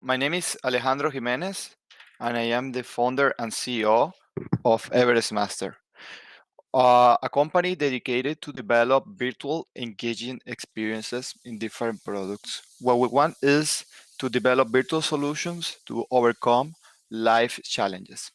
My name is Alejandro Jimenez, and I am the founder and CEO of Everest Master, a company dedicated to develop virtual engaging experiences in different products. What we want is to develop virtual solutions to overcome life challenges.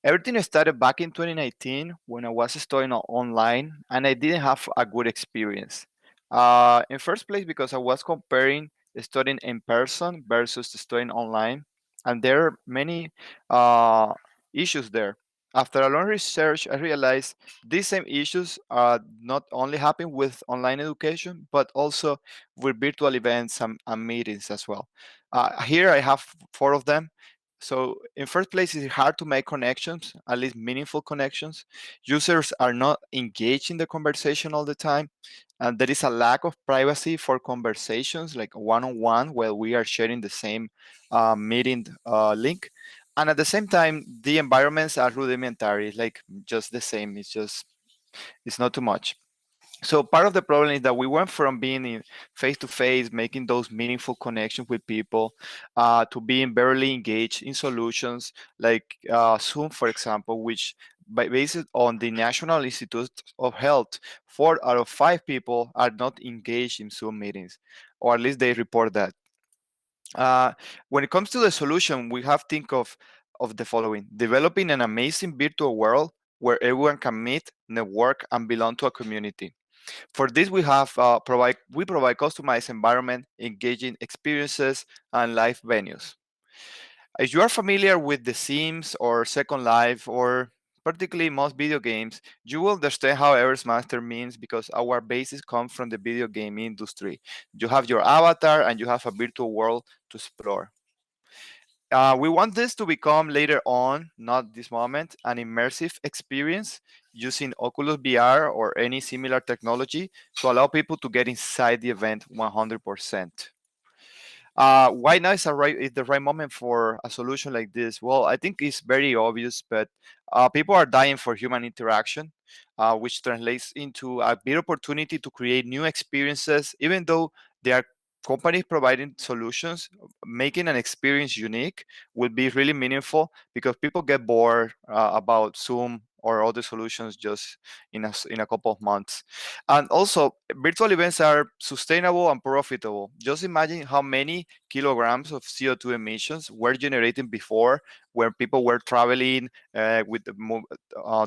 Everything started back in 2019 when I was studying online and I didn't have a good experience. In first place, because I was comparing studying in person versus studying online, and there are many uh, issues there. After a long research, I realized these same issues not only happen with online education, but also with virtual events and meetings as well. Here I have four of them. So in first place, it's hard to make connections, at least meaningful connections. Users are not engaged in the conversation all the time, and there is a lack of privacy for conversations like one-on-one while we are sharing the same meeting link. And at the same time, the environments are rudimentary, like just the same. It's not too much. So part of the problem is that we went from being in face to face, making those meaningful connections with people, to being barely engaged in solutions like Zoom, for example, which based on the National Institute of Health, 4 out of 5 people are not engaged in Zoom meetings, or at least they report that. Uh, when it comes to the solution, we have to think of the following: developing an amazing virtual world where everyone can meet, network, and belong to a community. For this, we provide customized environment, engaging experiences, and live venues. If you are familiar with The Sims or Second Life or particularly most video games, you will understand how Everest Master means because our bases come from the video game industry. You have your avatar and you have a virtual world to explore. We want this to become later on, not this moment, an immersive experience using Oculus VR or any similar technology to allow people to get inside the event 100%. Why now is the right moment for a solution like this? Well, I think it's very obvious, but people are dying for human interaction, which translates into a big opportunity to create new experiences, even though they are companies providing solutions. Making an experience unique will be really meaningful because people get bored about Zoom or other solutions just in a couple of months. And also, virtual events are sustainable and profitable. Just imagine how many kilograms of CO2 emissions were generated before, where people were traveling with the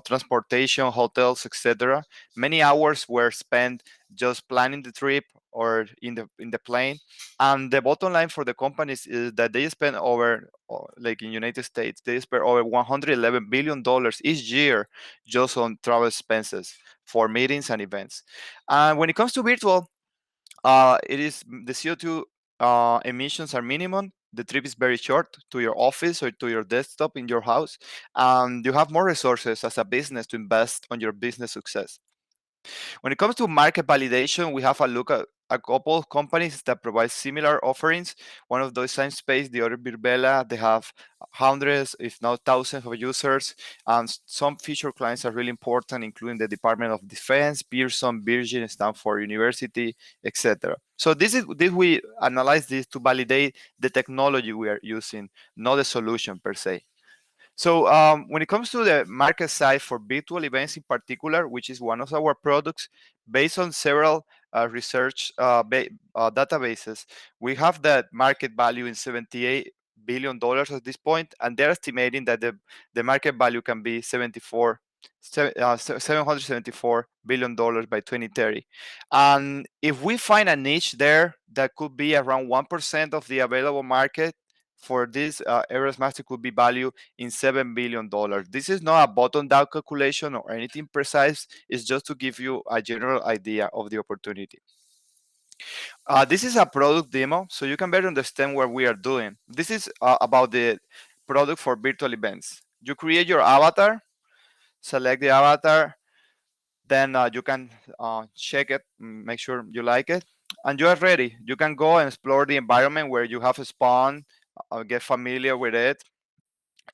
transportation, hotels, etc. Many hours were spent just planning the trip or in the plane. And the bottom line for the companies is that they spend over, like in United States, they spend over $111 billion each year just on travel expenses for meetings and events. And when it comes to virtual, it is the CO2 emissions are minimum. The trip is very short to your office or to your desktop in your house, and you have more resources as a business to invest on your business success. When it comes to market validation, we have a look at a couple of companies that provide similar offerings. One of those Science Space, the other Virbela, they have hundreds, if not thousands of users. And some feature clients are really important, including the Department of Defense, Pearson, Virgin, Stanford University, etc. So this we analyze this to validate the technology we are using, not the solution per se. So when it comes to the market size for virtual events in particular, which is one of our products, based on several research databases, we have that market value in $78 billion at this point, and they're estimating that the market value can be $774 billion by 2030. And if we find a niche there that could be around 1% of the available market for this, Everest Master could be valued in $7 billion. This is not a bottom down calculation or anything precise, it's just to give you a general idea of the opportunity. This is a product demo, so you can better understand what we are doing. This is about the product for virtual events. You create your avatar, select the avatar, then you can check it, make sure you like it, and you are ready. You can go and explore the environment where you have spawned, get familiar with it.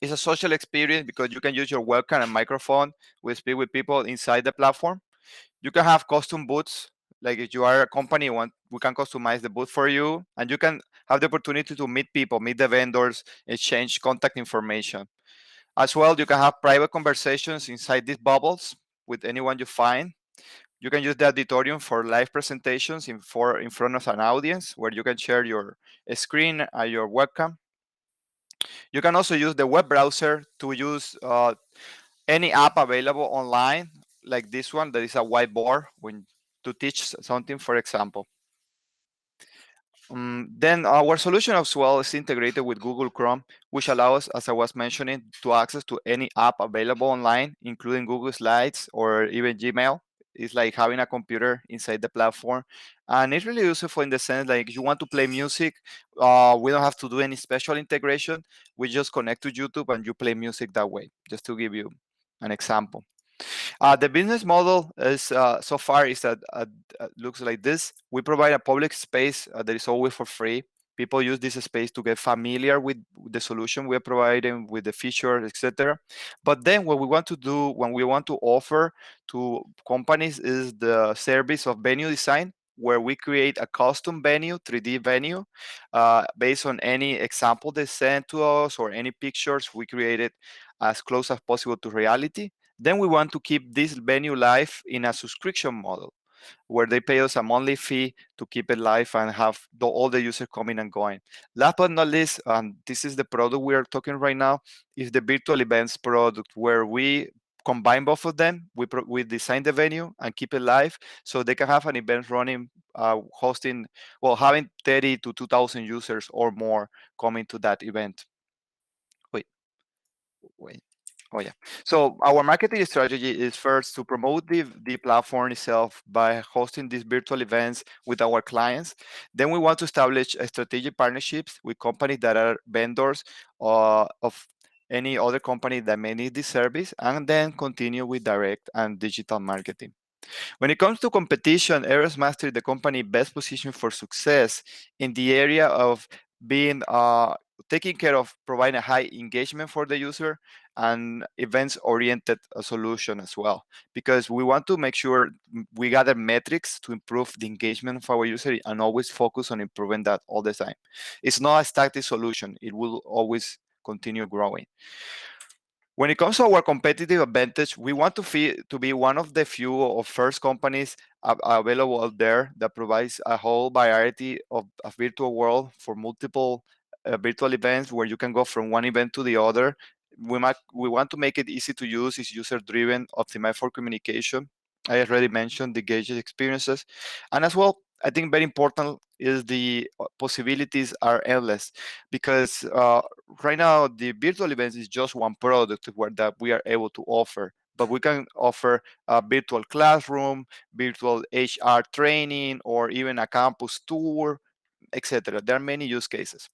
It's a social experience because you can use your webcam and microphone. We speak with people inside the platform. You can have custom booths. Like if you are a company, we can customize the booth for you, and you can have the opportunity to meet people, meet the vendors, exchange contact information. As well, you can have private conversations inside these bubbles with anyone you find. You can use the auditorium for live presentations in front of an audience where you can share your screen and your webcam. You can also use the web browser to use any app available online, like this one that is a whiteboard when to teach something, for example. Then our solution as well is integrated with Google Chrome, which allows, as I was mentioning, to access to any app available online, including Google Slides or even Gmail. It's like having a computer inside the platform, and it's really useful in the sense like if you want to play music, we don't have to do any special integration. We just connect to YouTube and you play music that way. Just to give you an example. The business model is so far is that looks like this. We provide a public space that is always for free. People use this space to get familiar with the solution we are providing, with the features, etc. But then what we want to do when we want to offer to companies is the service of venue design, where we create a custom venue, 3D venue, based on any example they send to us or any pictures we created as close as possible to reality. Then we want to keep this venue live in a subscription model where they pay us a monthly fee to keep it live and have all the users coming and going. Last but not least, this is the product we are talking right now, is the virtual events product where we combine both of them. We design the venue and keep it live so they can have an event running, hosting, well, having 30 to 2,000 users or more coming to that event. Wait, wait. Oh yeah. So our marketing strategy is first to promote the platform itself by hosting these virtual events with our clients. Then we want to establish strategic partnerships with companies that are vendors of any other company that may need this service, and then continue with direct and digital marketing. When it comes to competition, Everest Master is the company best positioned for success in the area of being taking care of providing a high engagement for the user and events oriented solution as well, because we want to make sure we gather metrics to improve the engagement of our user and always focus on improving that all the time. It's not a static solution, it will always continue growing. When it comes to our competitive advantage, we want to be one of the few or first companies available out there that provides a whole variety of a virtual world for multiple virtual events where you can go from one event to the other. We want to make it easy to use. It's user driven, optimized for communication. I already mentioned the gauge experiences, and as well, I think very important is the possibilities are endless, because right now the virtual events is just one product where that we are able to offer, but we can offer a virtual classroom, virtual HR training, or even a campus tour, etc. There are many use cases.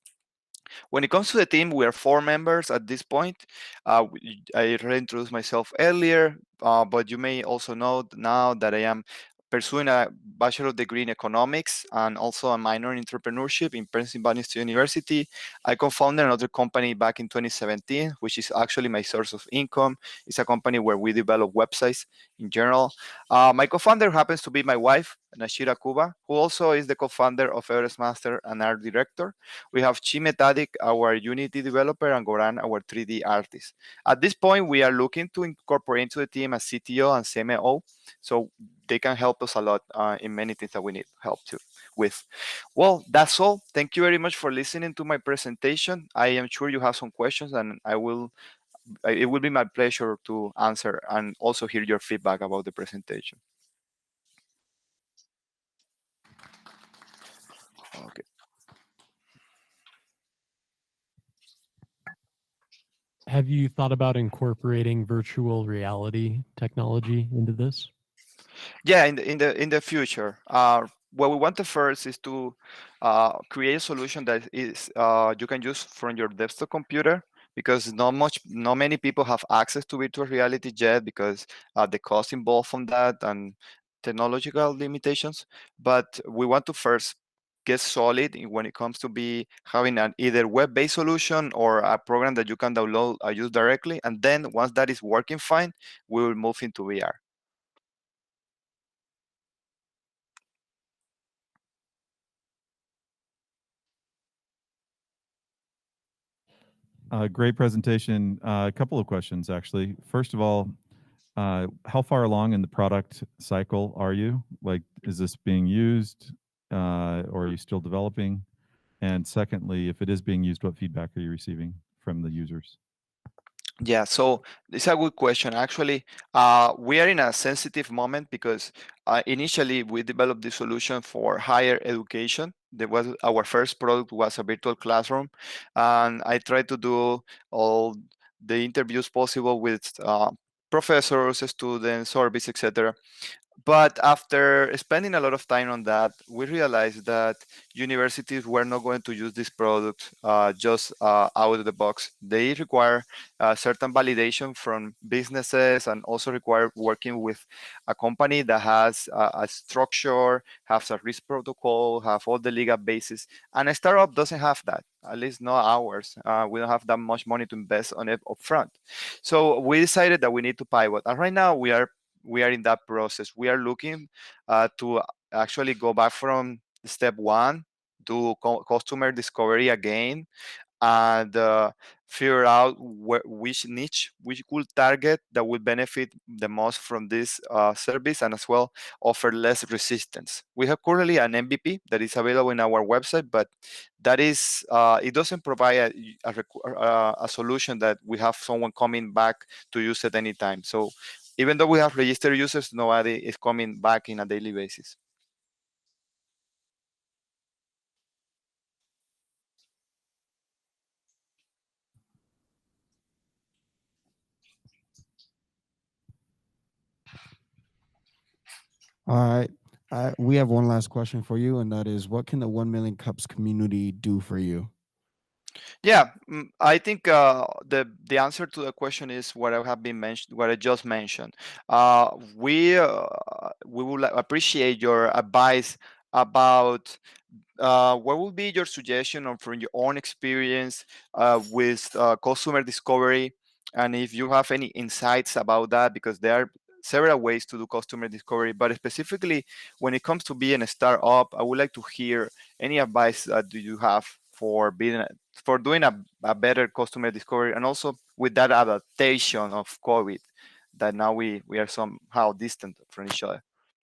When it comes to the team, we are 4 members at this point. I reintroduced myself earlier, but you may also know now that I am pursuing a bachelor degree in economics and also a minor in entrepreneurship in Pennsylvania State University. I co-founded another company back in 2017, which is actually my source of income. It's a company where we develop websites in general. My co-founder happens to be my wife, Nashira Kuba, who also is the co-founder of Everest Master and art director. We have Chime Tadic, our Unity developer, and Goran, our 3D artist. At this point, we are looking to incorporate into the team a CTO and CMO, so they can help us a lot in many things that we need help to with. Well, that's all. Thank you very much for listening to my presentation. I am sure you have some questions, and it will be my pleasure to answer and also hear your feedback about the presentation. Okay. Have you thought about incorporating virtual reality technology into this? Yeah, in the future, what we want to first is to create a solution that is you can use from your desktop computer, because not many people have access to virtual reality yet, because the cost involved from that and technological limitations. But we want to first get solid when it comes to be having an either web-based solution or a program that you can download use directly, and then once that is working fine, we will move into VR. Great presentation. A couple of questions, actually. First of all, how far along in the product cycle are you? Like, is this being used, or are you still developing? And secondly, if it is being used, what feedback are you receiving from the users? Yeah, so it's a good question. Actually, we are in a sensitive moment because initially we developed the solution for higher education. There was our first product was a virtual classroom, and I tried to do all the interviews possible with professors, students, surveys, etc. But after spending a lot of time on that, we realized that universities were not going to use this product just out of the box. They require certain validation from businesses and also require working with a company that has a structure, has a risk protocol, have all the legal basis. And a startup doesn't have that, at least not ours. We don't have that much money to invest on it upfront. So we decided that we need to pivot. And right now we are in that process. We are looking to actually go back from step one, do customer discovery again, and figure out which niche we could target that would benefit the most from this service, and as well offer less resistance. We have currently an MVP that is available in our website, but that is it doesn't provide a solution that we have someone coming back to use at any time. So even though we have registered users, nobody is coming back in a daily basis. All right. We have one last question for you, and that is, what can the 1 million cups community do for you? Yeah, I think the answer to the question is what I have been mentioned, what I just mentioned. We will appreciate your advice about what would be your suggestion on from your own experience with customer discovery, and if you have any insights about that, because there are several ways to do customer discovery, but specifically when it comes to being a startup, I would like to hear any advice that do you have for being for doing a better customer discovery, and also with that adaptation of COVID, that now we are somehow distant from each other.